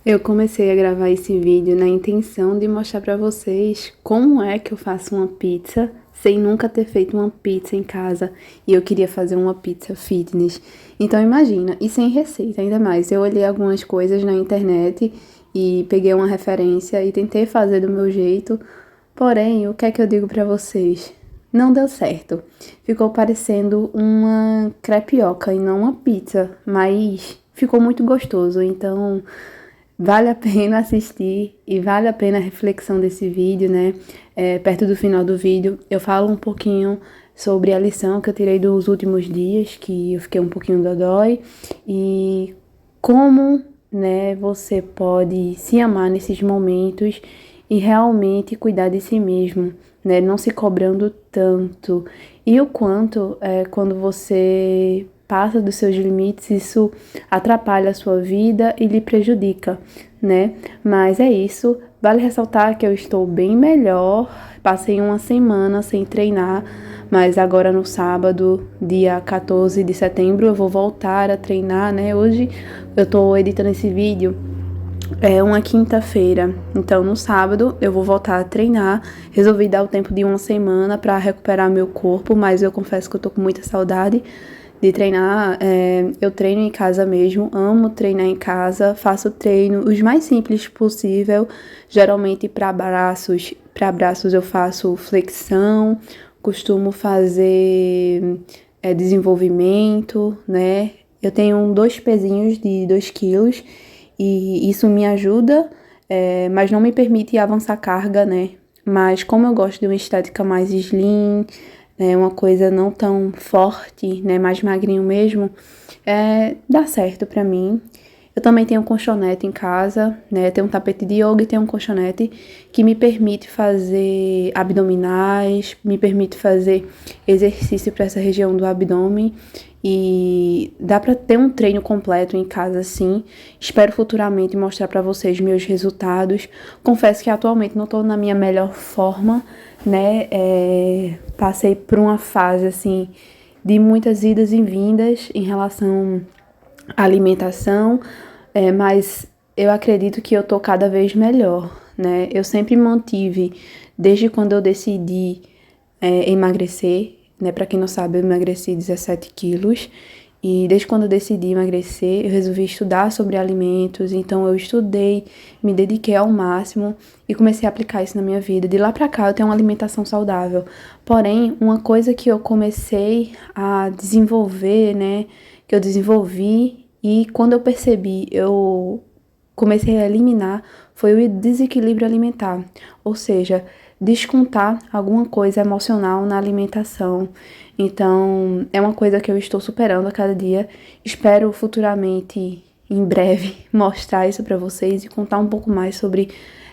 Eu comecei a gravar esse vídeo na intenção de mostrar pra vocês como é que eu faço uma pizza sem nunca ter feito uma pizza em casa, e eu queria fazer uma pizza fitness. Então imagina, e sem receita ainda mais. Eu olhei algumas coisas na internet e peguei uma referência e tentei fazer do meu jeito. Porém, o que é que eu digo pra vocês? Não deu certo. Ficou parecendo uma crepioca e não uma pizza, mas ficou muito gostoso. Então, vale a pena assistir e vale a pena a reflexão desse vídeo, né? Perto do final do vídeo, eu falo um pouquinho sobre a lição que eu tirei dos últimos dias, que eu fiquei um pouquinho dodói, e como, né, você pode se amar nesses momentos e realmente cuidar de si mesmo, né? Não se cobrando tanto. E o quanto, quando você passa dos seus limites, isso atrapalha a sua vida e lhe prejudica, né? Mas é isso. Vale ressaltar que eu estou bem melhor. Passei uma semana sem treinar, mas agora no sábado, dia 14 de setembro, eu vou voltar a treinar, né? Hoje eu tô editando esse vídeo. É uma quinta-feira, então no sábado eu vou voltar a treinar. Resolvi dar o tempo de uma semana para recuperar meu corpo, mas eu confesso que eu tô com muita saudade de treinar. Eu treino em casa mesmo, amo treinar em casa, faço treino os mais simples possível, geralmente para braços. Para braços eu faço flexão, costumo fazer desenvolvimento, né? Eu tenho dois pezinhos de 2 quilos e isso me ajuda, mas não me permite avançar carga, né? Mas como eu gosto de uma estética mais slim, uma coisa não tão forte, né, mais magrinho mesmo, dá certo pra mim. Eu também tenho um colchonete em casa, né, tenho um tapete de yoga e tenho um colchonete que me permite fazer abdominais, me permite fazer exercício para essa região do abdômen, e dá pra ter um treino completo em casa, sim. Espero futuramente mostrar pra vocês meus resultados. Confesso que atualmente não tô na minha melhor forma, né? Passei por uma fase, assim, de muitas idas e vindas em relação à alimentação, mas eu acredito que eu tô cada vez melhor, né? Eu sempre mantive, desde quando eu decidi emagrecer, né? Pra quem não sabe, eu emagreci 17 quilos. E desde quando eu decidi emagrecer, eu resolvi estudar sobre alimentos. Então eu estudei, me dediquei ao máximo e comecei a aplicar isso na minha vida. De lá pra cá eu tenho uma alimentação saudável. Porém, uma coisa que eu comecei a desenvolver, né? Que eu desenvolvi e quando eu percebi, eu comecei a eliminar, foi o desequilíbrio alimentar. Ou seja, descontar alguma coisa emocional na alimentação. Então, é uma coisa que eu estou superando a cada dia. Espero futuramente, em breve, mostrar isso para vocês e contar um pouco mais sobre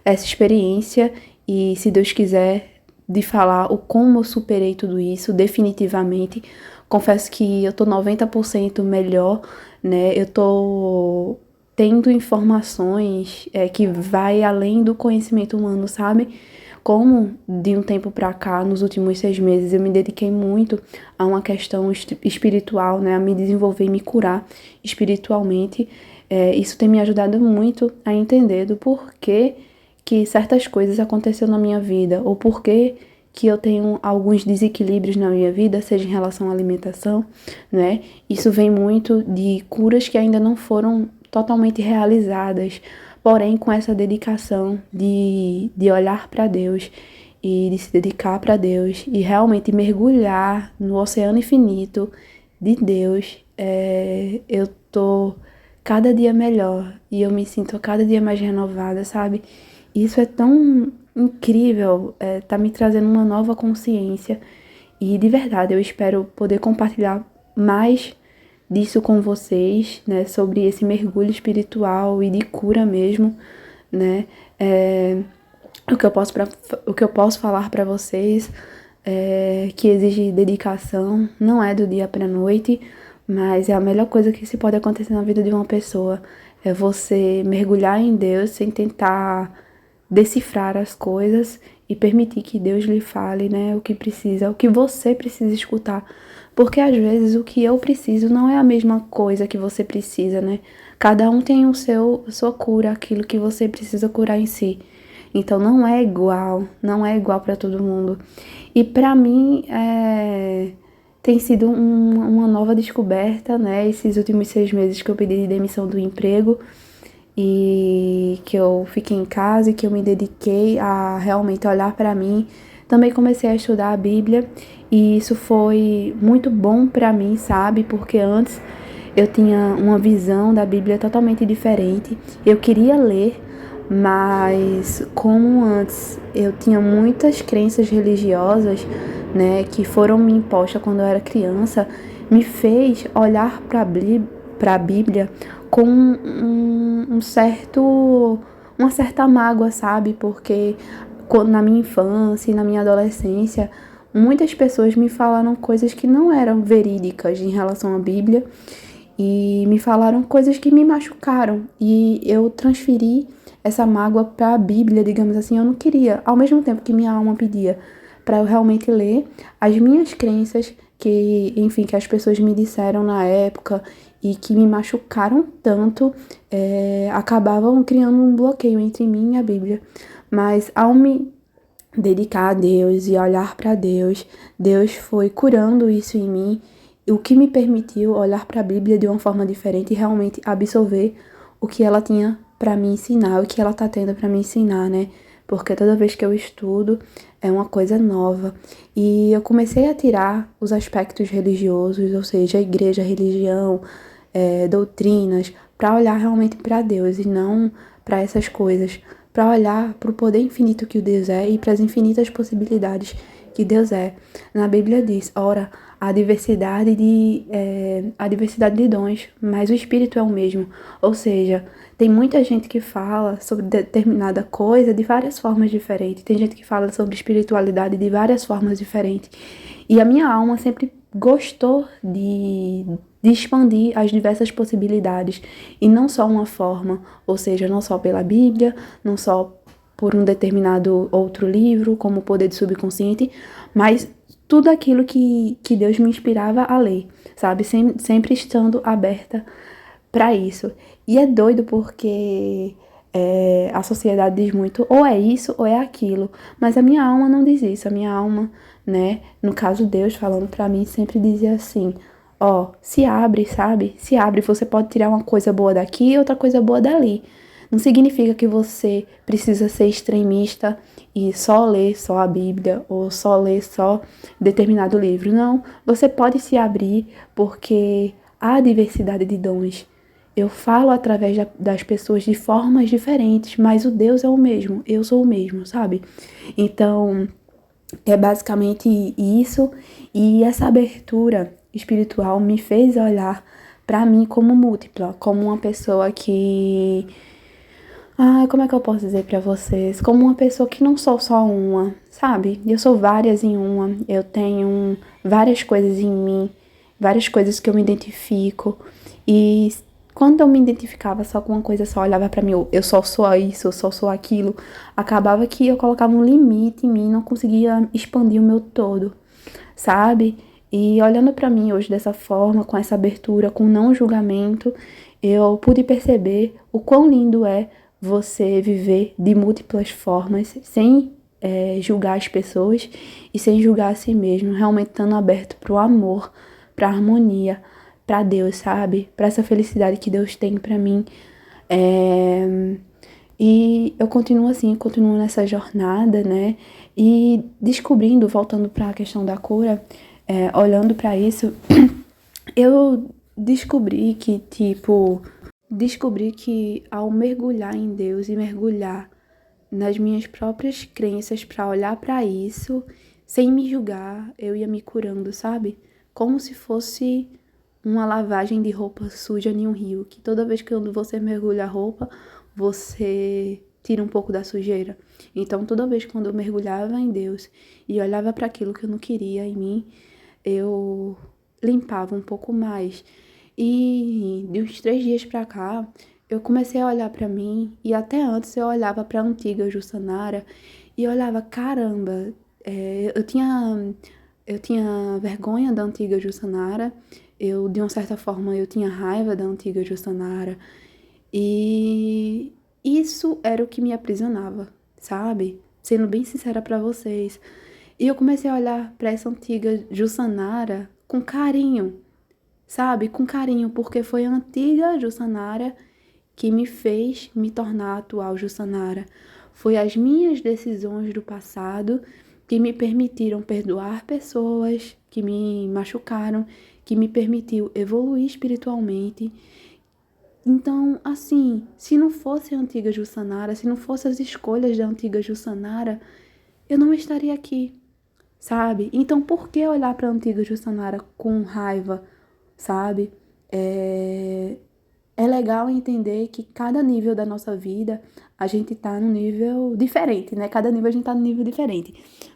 essa experiência e, se Deus quiser, de falar o como eu superei tudo isso definitivamente. Confesso que eu tô 90% melhor, né? Eu tô tendo informações que vai além do conhecimento humano, sabe? Como de um tempo pra cá, nos últimos 6 meses, eu me dediquei muito a uma questão espiritual, né? A me desenvolver e me curar espiritualmente. Isso tem me ajudado muito a entender do porquê que certas coisas aconteceram na minha vida, ou porquê que eu tenho alguns desequilíbrios na minha vida, seja em relação à alimentação, né? Isso vem muito de curas que ainda não foram totalmente realizadas, porém com essa dedicação de olhar para Deus e de se dedicar para Deus e realmente mergulhar no oceano infinito de Deus, eu tô cada dia melhor e eu me sinto cada dia mais renovada, sabe? Isso é tão incrível, tá me trazendo uma nova consciência e de verdade eu espero poder compartilhar mais disso com vocês, né, sobre esse mergulho espiritual e de cura mesmo, né, o que eu posso falar para vocês é que exige dedicação, não é do dia para noite, mas é a melhor coisa que se pode acontecer na vida de uma pessoa, é você mergulhar em Deus sem tentar decifrar as coisas e permitir que Deus lhe fale, né, o que precisa, o que você precisa escutar. Porque às vezes o que eu preciso não é a mesma coisa que você precisa, né? Cada um tem a sua cura, aquilo que você precisa curar em si. Então não é igual para todo mundo. E para mim tem sido uma nova descoberta, né? Esses últimos 6 meses que eu pedi demissão do emprego e que eu fiquei em casa e que eu me dediquei a realmente olhar para mim. Também comecei a estudar a Bíblia e isso foi muito bom para mim, sabe? Porque antes eu tinha uma visão da Bíblia totalmente diferente. Eu queria ler, mas como antes eu tinha muitas crenças religiosas, né, que foram me impostas quando eu era criança, me fez olhar para a Bíblia com uma certa mágoa, sabe? Porque na minha infância e na minha adolescência, muitas pessoas me falaram coisas que não eram verídicas em relação à Bíblia e me falaram coisas que me machucaram e eu transferi essa mágoa para a Bíblia, digamos assim. Eu não queria, ao mesmo tempo que minha alma pedia para eu realmente ler as minhas crenças que, enfim, que as pessoas me disseram na época e que me machucaram tanto, acabavam criando um bloqueio entre mim e a Bíblia. Mas ao me dedicar a Deus e olhar para Deus, Deus foi curando isso em mim, o que me permitiu olhar para a Bíblia de uma forma diferente e realmente absorver o que ela tinha para me ensinar, o que ela tá tendo para me ensinar, né? Porque toda vez que eu estudo é uma coisa nova. E eu comecei a tirar os aspectos religiosos, ou seja, a igreja, a religião, doutrinas, para olhar realmente para Deus e não para essas coisas, para olhar para o poder infinito que o Deus é e para as infinitas possibilidades que Deus é. Na Bíblia diz, ora, a diversidade de dons, mas o Espírito é o mesmo. Ou seja, tem muita gente que fala sobre determinada coisa de várias formas diferentes. Tem gente que fala sobre espiritualidade de várias formas diferentes. E a minha alma sempre gostou de expandir as diversas possibilidades e não só uma forma, ou seja, não só pela Bíblia, não só por um determinado outro livro, como o Poder do Subconsciente, mas tudo aquilo que Deus me inspirava a ler, sabe? Sempre estando aberta para isso. E é doido porque a sociedade diz muito, ou é isso ou é aquilo, mas a minha alma não diz isso. A minha alma, né, no caso Deus falando para mim, sempre dizia assim, ó, se abre, sabe? Se abre, você pode tirar uma coisa boa daqui e outra coisa boa dali. Não significa que você precisa ser extremista e só ler só a Bíblia ou só ler só determinado livro. Não, você pode se abrir porque há diversidade de dons. Eu falo através das pessoas de formas diferentes, mas o Deus é o mesmo, eu sou o mesmo, sabe? Então, é basicamente isso, e essa abertura espiritual me fez olhar para mim como múltipla, como uma pessoa que como é que eu posso dizer pra vocês? Como uma pessoa que não sou só uma, sabe? Eu sou várias em uma, eu tenho várias coisas em mim, várias coisas que eu me identifico. E quando eu me identificava só com uma coisa só, olhava pra mim, eu só sou isso, eu só sou aquilo, acabava que eu colocava um limite em mim, não conseguia expandir o meu todo, sabe? E olhando pra mim hoje dessa forma, com essa abertura, com não julgamento, eu pude perceber o quão lindo é você viver de múltiplas formas, sem julgar as pessoas e sem julgar a si mesmo, realmente estando aberto pro amor, pra harmonia, pra Deus, sabe? Pra essa felicidade que Deus tem pra mim. E eu continuo assim, continuo nessa jornada, né? E descobrindo, voltando para a questão da cura, olhando para isso, eu descobri que ao mergulhar em Deus e mergulhar nas minhas próprias crenças para olhar para isso, sem me julgar, eu ia me curando, sabe? Como se fosse uma lavagem de roupa suja em um rio, que toda vez que você mergulha a roupa, você tira um pouco da sujeira. Então, toda vez quando eu mergulhava em Deus e olhava para aquilo que eu não queria em mim, eu limpava um pouco mais. E de uns 3 dias pra cá, eu comecei a olhar pra mim, e até antes eu olhava pra antiga Jussanara E eu olhava, caramba, eu tinha vergonha da antiga Jussanara, de uma certa forma, eu tinha raiva da antiga Jussanara, e isso era o que me aprisionava, sabe? Sendo bem sincera pra vocês. E eu comecei a olhar pra essa antiga Jussanara com carinho, sabe? Com carinho, porque foi a antiga Jussanara que me fez me tornar a atual Jussanara. Foi as minhas decisões do passado que me permitiram perdoar pessoas que me machucaram, que me permitiu evoluir espiritualmente. Então, assim, se não fosse a antiga Jussanara, se não fossem as escolhas da antiga Jussanara, eu não estaria aqui, sabe? Então, por que olhar para a antiga Jussanara com raiva, sabe? É legal entender que cada nível da nossa vida a gente tá num nível diferente, né? Cada nível a gente tá num nível diferente.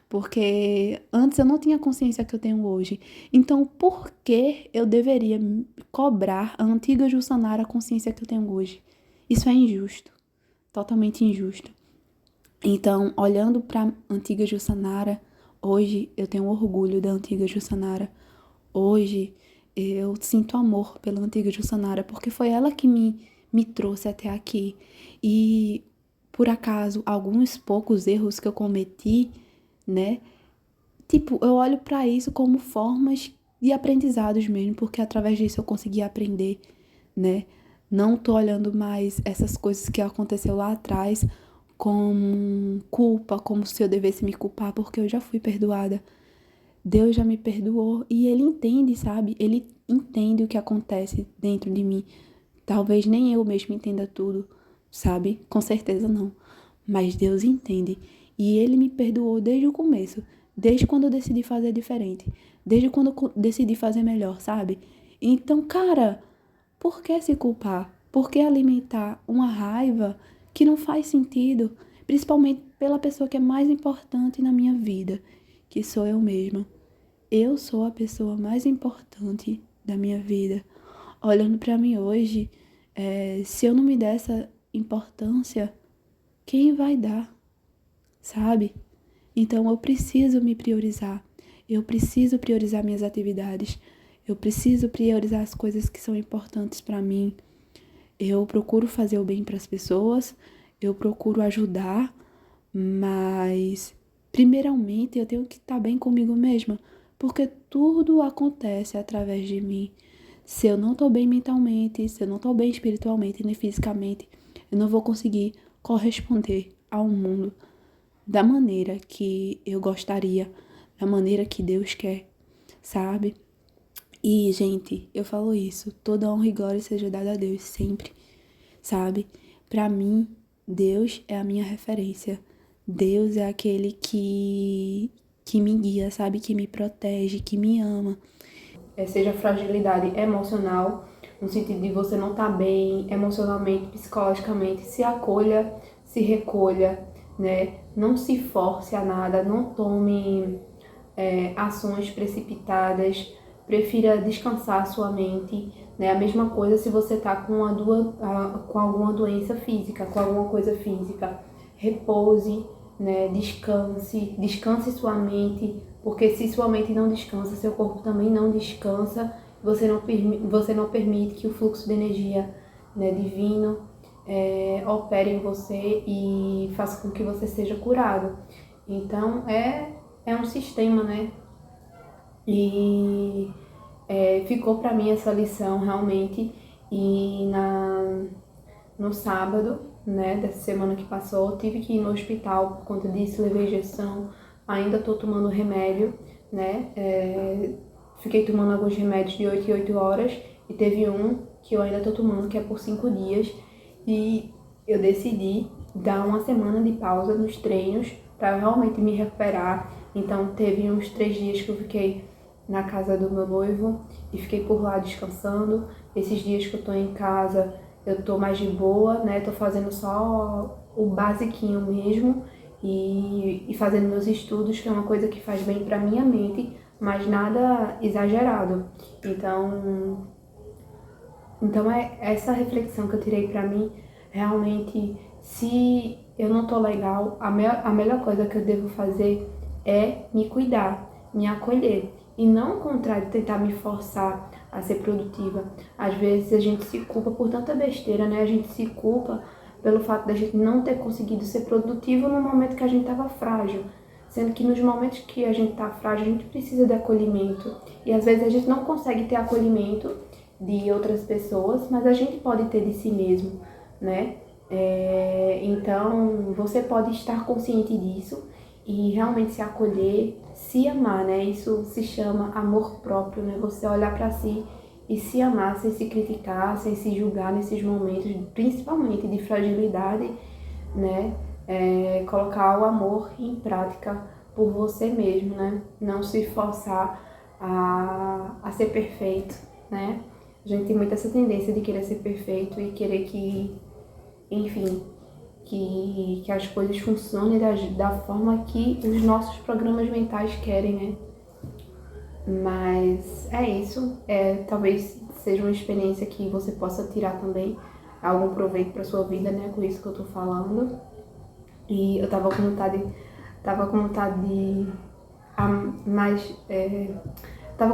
Porque antes eu não tinha a consciência que eu tenho hoje. Então, por que eu deveria cobrar a antiga Jussanara a consciência que eu tenho hoje? Isso é injusto. Totalmente injusto. Então, olhando para antiga Jussanara, hoje eu tenho orgulho da antiga Jussanara. Hoje eu sinto amor pela antiga Jussanara, porque foi ela que me trouxe até aqui. E, por acaso, alguns poucos erros que eu cometi, né? Tipo, eu olho para isso como formas de aprendizados mesmo, porque através disso eu consegui aprender, né? Não tô olhando mais essas coisas que aconteceu lá atrás como culpa, como se eu devesse me culpar, porque eu já fui perdoada. Deus já me perdoou e ele entende, sabe? Ele entende o que acontece dentro de mim. Talvez nem eu mesmo entenda tudo, sabe? Com certeza não. Mas Deus entende. E ele me perdoou desde o começo. Desde quando eu decidi fazer diferente. Desde quando eu decidi fazer melhor, sabe? Então, cara, por que se culpar? Por que alimentar uma raiva que não faz sentido? Principalmente pela pessoa que é mais importante na minha vida, que sou eu mesma. Eu sou a pessoa mais importante da minha vida. Olhando pra mim hoje, se eu não me der essa importância, quem vai dar, sabe? Então eu preciso me priorizar. Eu preciso priorizar minhas atividades. Eu preciso priorizar as coisas que são importantes pra mim. Eu procuro fazer o bem para as pessoas, eu procuro ajudar, mas primeiramente eu tenho que estar bem comigo mesma, porque tudo acontece através de mim. Se eu não estou bem mentalmente, se eu não estou bem espiritualmente nem fisicamente, eu não vou conseguir corresponder ao mundo da maneira que eu gostaria, da maneira que Deus quer, sabe? E, gente, eu falo isso, toda honra e glória seja dada a Deus sempre, sabe? Pra mim, Deus é a minha referência. Deus é aquele que me guia, sabe? Que me protege, que me ama. Seja fragilidade emocional, no sentido de você não estar bem emocionalmente, psicologicamente, se acolha, se recolha, né? Não se force a nada, não tome ações precipitadas, prefira descansar a sua mente, né? A mesma coisa se você tá com alguma doença física, com alguma coisa física, repouse, né? Descanse sua mente, porque se sua mente não descansa, seu corpo também não descansa, você não permite que o fluxo de energia, né, divino opere em você e faça com que você seja curado. Então, é um sistema, né? E ficou para mim essa lição realmente. E no sábado, né, dessa semana que passou, eu tive que ir no hospital por conta disso, levei injeção, ainda tô tomando remédio, né? Fiquei tomando alguns remédios de 8 em 8 horas e teve um que eu ainda tô tomando, que é por 5 dias. E eu decidi dar uma semana de pausa nos treinos para realmente me recuperar. Então teve uns 3 dias que eu fiquei na casa do meu noivo e fiquei por lá descansando. Esses dias que eu tô em casa, eu tô mais de boa, né? Tô fazendo só o basiquinho mesmo e fazendo meus estudos, que é uma coisa que faz bem pra minha mente, mas nada exagerado. Então é essa reflexão que eu tirei pra mim, realmente, se eu não tô legal, a melhor coisa que eu devo fazer é me cuidar, me acolher. E não ao contrário, tentar me forçar a ser produtiva. Às vezes a gente se culpa por tanta besteira, né? A gente se culpa pelo fato da gente não ter conseguido ser produtivo no momento que a gente estava frágil. Sendo que nos momentos que a gente tá frágil, a gente precisa de acolhimento. E às vezes a gente não consegue ter acolhimento de outras pessoas, mas a gente pode ter de si mesmo, né? Então, você pode estar consciente disso e realmente se acolher, se amar, né? Isso se chama amor próprio, né? Você olhar pra si e se amar sem se criticar, sem se julgar nesses momentos, principalmente de fragilidade, né? Colocar o amor em prática por você mesmo, né? Não se forçar a ser perfeito, né? A gente tem muito essa tendência de querer ser perfeito e querer que, enfim, que as coisas funcionem da forma que os nossos programas mentais querem, né? Mas é isso. Talvez seja uma experiência que você possa tirar também algum proveito para sua vida, né? Com isso que eu tô falando. E eu tava com vontade de tava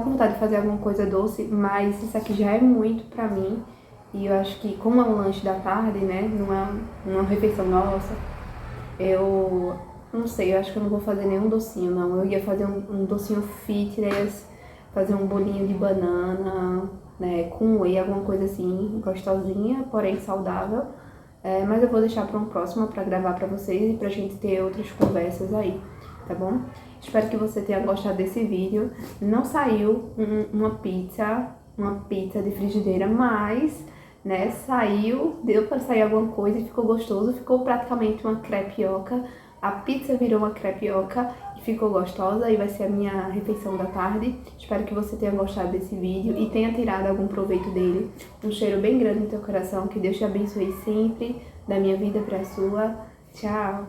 com vontade de fazer alguma coisa doce, mas isso aqui já é muito pra mim. E eu acho que, como é um lanche da tarde, né, não é uma refeição nossa, eu não sei, eu acho que eu não vou fazer nenhum docinho, não. Eu ia fazer um docinho fitness, fazer um bolinho de banana, né, com whey, alguma coisa assim, gostosinha, porém saudável. Mas eu vou deixar para um próximo para gravar para vocês e pra gente ter outras conversas aí, tá bom? Espero que você tenha gostado desse vídeo. Não saiu uma pizza de frigideira, mas, né, deu para sair alguma coisa e ficou gostoso. Ficou praticamente uma crepioca. A pizza virou uma crepioca e ficou gostosa e vai ser a minha refeição da tarde. Espero que você tenha gostado desse vídeo e tenha tirado algum proveito dele. Um cheiro bem grande no teu coração, que Deus te abençoe sempre, da minha vida para a sua. Tchau!